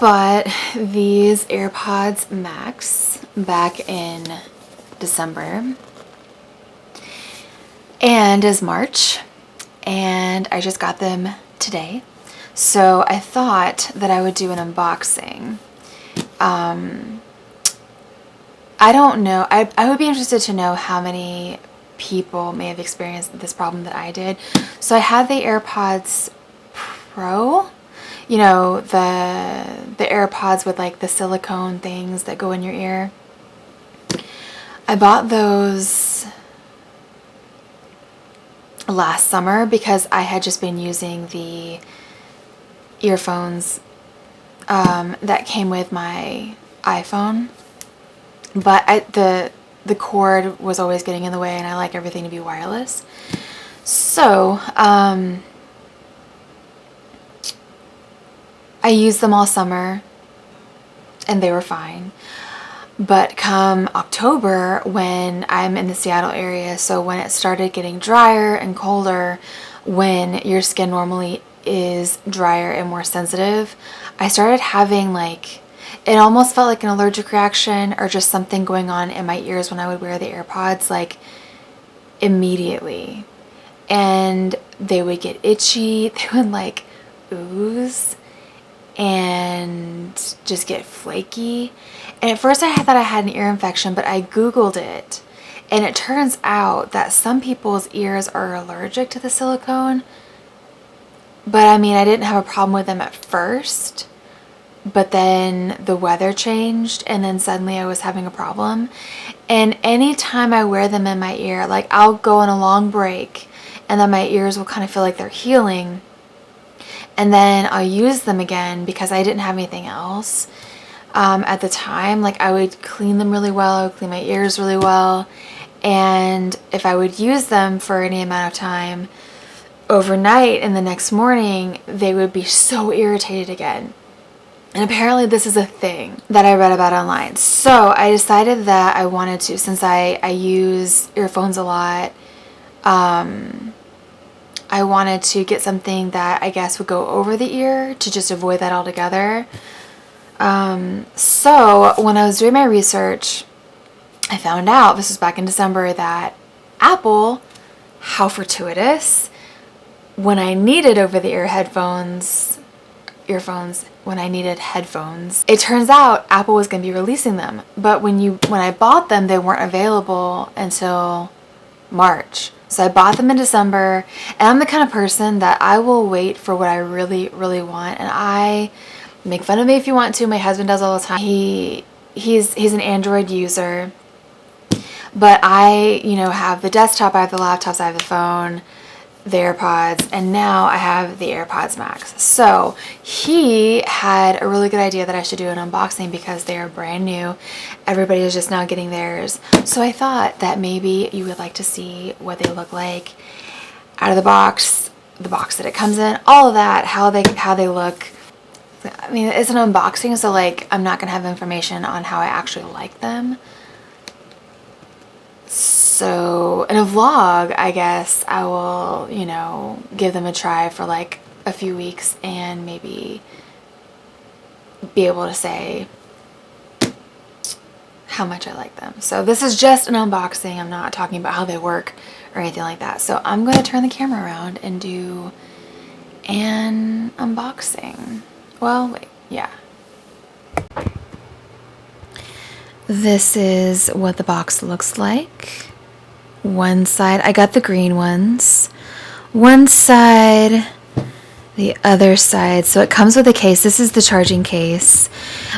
bought these AirPods Max back in December and it's March, and I just got them today. So I thought that I would do an unboxing. I don't know. I would be interested to know how many people may have experienced this problem that I did. So I have the AirPods Pro, you know, the AirPods with like the silicone things that go in your ear. I bought those last summer because I had just been using the earphones that came with my iPhone, but the cord was always getting in the way, and I like everything to be wireless. So I used them all summer and they were fine. But come October, when I'm in the Seattle area, so when it started getting drier and colder, when your skin normally is drier and more sensitive, I started having like, it almost felt like an allergic reaction or just something going on in my ears when I would wear the AirPods, like immediately. And they would get itchy, they would like ooze and just get flaky. And at first I thought I had an ear infection, but I Googled it, and it turns out that some people's ears are allergic to the silicone. But I mean, I didn't have a problem with them at first, but then the weather changed and then suddenly I was having a problem. And anytime I wear them in my ear, like I'll go on a long break and then my ears will kind of feel like they're healing. And then I'll use them again because I didn't have anything else at the time. Like I would clean them really well, I would clean my ears really well. And if I would use them for any amount of time, overnight and the next morning, they would be so irritated again. And apparently this is a thing that I read about online. So I decided that I wanted to, since I use earphones a lot, I wanted to get something that I guess would go over the ear to just avoid that altogether. So when I was doing my research, I found out, this was back in December, that Apple, how fortuitous, when I needed over-the-ear earphones, when I needed headphones, it turns out Apple was going to be releasing them. But when I bought them, they weren't available until March. So I bought them in December, and I'm the kind of person that I will wait for what I really, really want. And I, make fun of me if you want to, my husband does all the time. He's an Android user, but I, have the desktop, I have the laptops, I have the phone, the AirPods, and now I have the AirPods Max. So he had a really good idea that I should do an unboxing because they are brand new. Everybody is just now getting theirs. So I thought that maybe you would like to see what they look like out of the box that it comes in, all of that, how they look. I mean, it's an unboxing, so like I'm not gonna have information on how I actually like them. So in a vlog, I guess I will, give them a try for like a few weeks and maybe be able to say how much I like them. So this is just an unboxing. I'm not talking about how they work or anything like that. So I'm going to turn the camera around and do an unboxing. Well, wait, yeah. This is what the box looks like. One side, I got the green ones. One side, the other side. So it comes with a case. This is the charging case.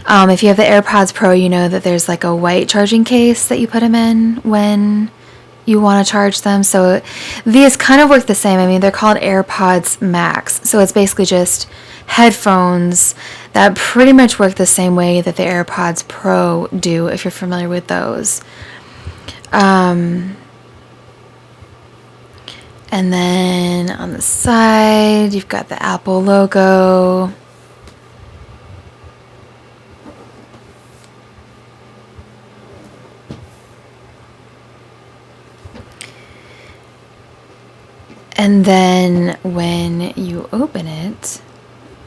If you have the AirPods Pro, you know that there's like a white charging case that you put them in when you want to charge them. So these kind of work the same. I mean, they're called AirPods Max. So it's basically just headphones that pretty much work the same way that the AirPods Pro do, if you're familiar with those. And then on the side, you've got the Apple logo. And then when you open it,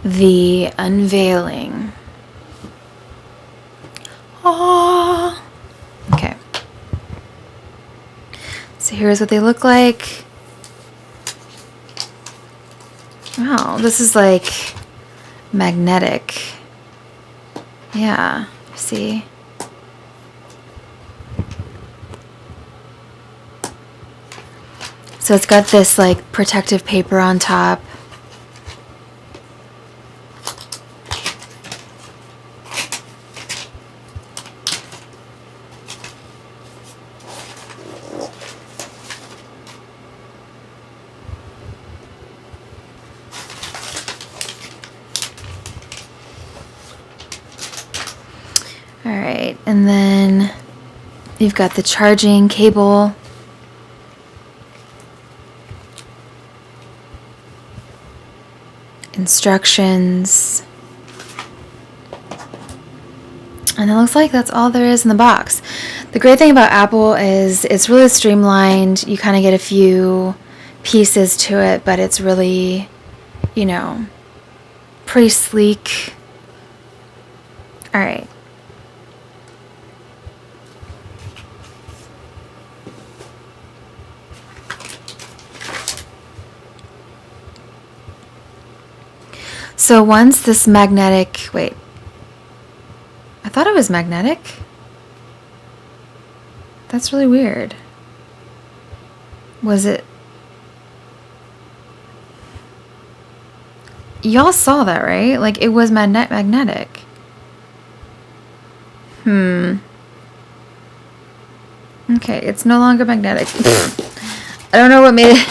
the unveiling Oh. Okay. So here's what they look like. Wow, this is like magnetic. Yeah, see? So it's got this like protective paper on top. All right, and then you've got the charging cable. Instructions. And it looks like that's all there is in the box. The great thing about Apple is it's really streamlined. You kind of get a few pieces to it, but it's really, you know, pretty sleek. All right. So once this magnetic, wait, I thought it was magnetic. That's really weird. Was it? Y'all saw that, right? Like it was magnetic. Okay, it's no longer magnetic. I don't know what made it.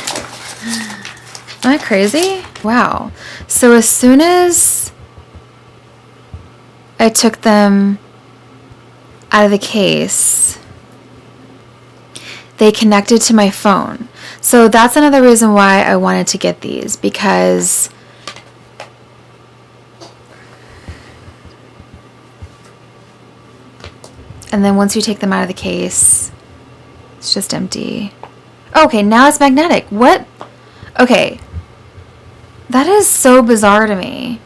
Am I crazy? Wow. So as soon as I took them out of the case, they connected to my phone. So that's another reason why I wanted to get these, because and then once you take them out of the case, it's just empty. Okay, now it's magnetic. What? Okay. That is so bizarre to me,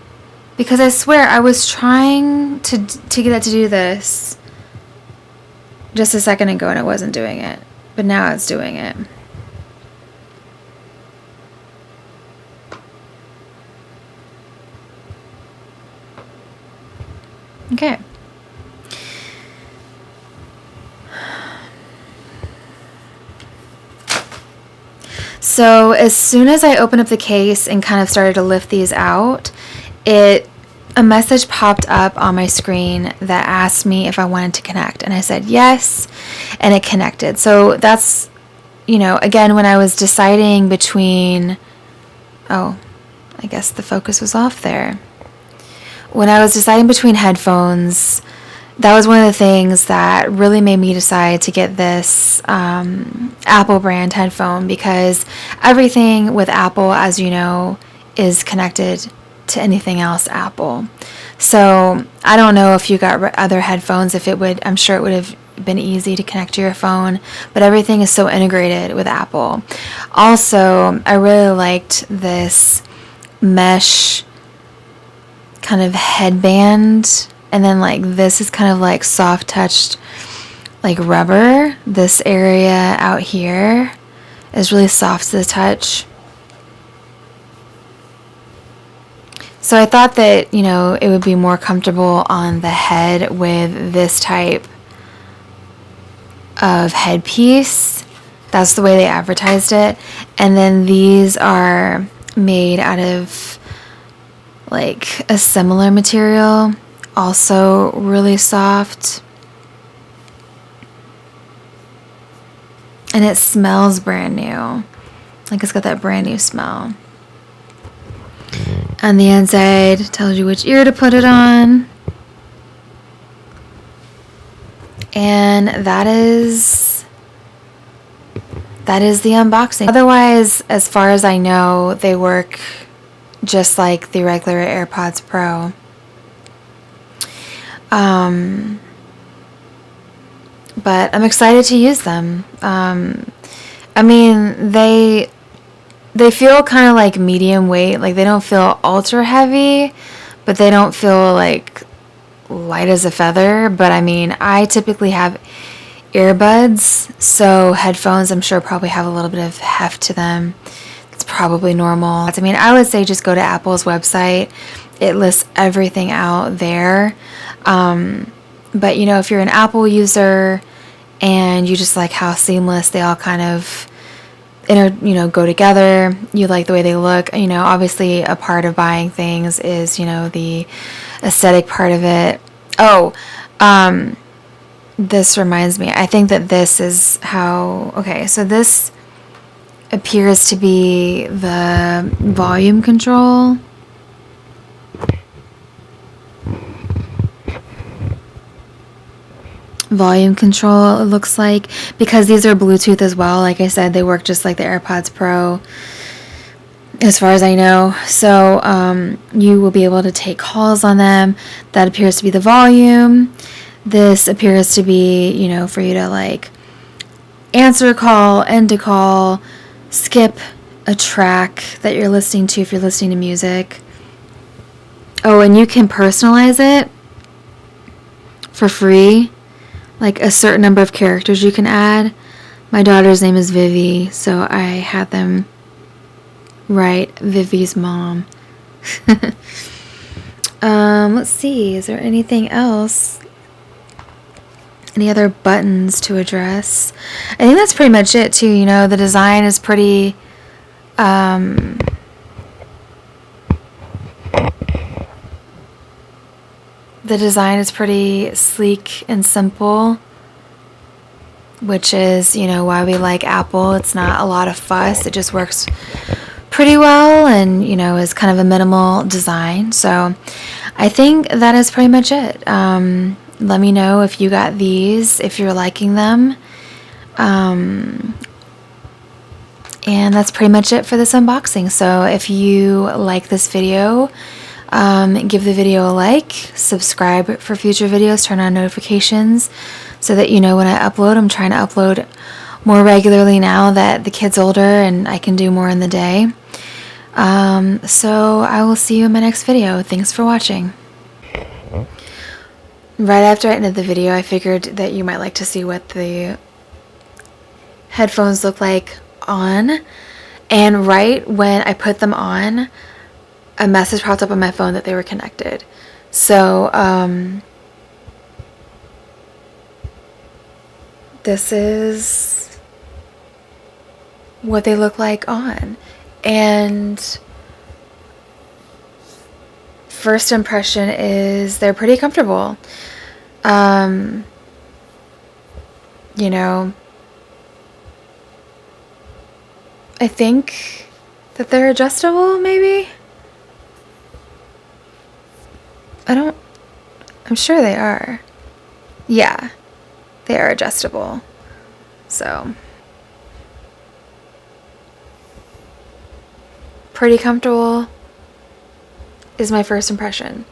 because I swear I was trying to get it to do this just a second ago and it wasn't doing it, but now it's doing it. Okay. So as soon as I opened up the case and kind of started to lift these out, a message popped up on my screen that asked me if I wanted to connect, and I said yes, and it connected. So that's, you know, again, when I was deciding between, oh, I guess the focus was off there. When I was deciding between headphones, that was one of the things that really made me decide to get this Apple brand headphone, because everything with Apple, as you know, is connected to anything else Apple. So I don't know if you got other headphones, if it would, I'm sure it would have been easy to connect to your phone, but everything is so integrated with Apple. Also, I really liked this mesh kind of headband. And then like this is kind of like soft touched like rubber. This area out here is really soft to the touch. So I thought that, you know, it would be more comfortable on the head with this type of headpiece. That's the way they advertised it. And then these are made out of like a similar material. Also really soft, and it smells brand new, like it's got that brand new smell. On the inside tells you which ear to put it on, and that is the unboxing. Otherwise, as far as I know, they work just like the regular AirPods Pro. But I'm excited to use them. I mean, they feel kind of like medium weight. Like they don't feel ultra heavy, but they don't feel like light as a feather, but I mean, I typically have earbuds, so headphones I'm sure probably have a little bit of heft to them. It's probably normal. I mean, I would say just go to Apple's website. It lists everything out there. But you know, if you're an Apple user and you just like how seamless they all kind of go together, you like the way they look, you know, obviously a part of buying things is, you know, the aesthetic part of it. Oh, this reminds me, I think that this is how, okay, so this appears to be the volume control. Volume control, it looks like, because these are Bluetooth as well. Like I said, they work just like the AirPods Pro as far as I know. So you will be able to take calls on them. That appears to be the volume. This appears to be, you know, for you to like answer a call, end a call, skip a track that you're listening to if you're listening to music. Oh, and you can personalize it for free. Like a certain number of characters you can add. My daughter's name is Vivi, so I had them write Vivi's mom. Let's see, is there anything else? Any other buttons to address? I think that's pretty much it too. You know, the design is pretty sleek and simple, which is, you know, why we like Apple. It's not a lot of fuss. It just works pretty well and, you know, is kind of a minimal design. So I think that is pretty much it. Let me know if you got these, if you're liking them. And that's pretty much it for this unboxing. So if you like this video, give the video a like, subscribe for future videos, turn on notifications so that you know when I upload. I'm trying to upload more regularly now that the kid's older and I can do more in the day. So I will see you in my next video. Thanks for watching. Right after I ended the video, I figured that you might like to see what the headphones look like on. And right when I put them on, a message popped up on my phone that they were connected. So, this is what they look like on. And first impression is they're pretty comfortable. You know, I think that they're adjustable, maybe? I'm sure they are. Yeah, they are adjustable. So, pretty comfortable is my first impression.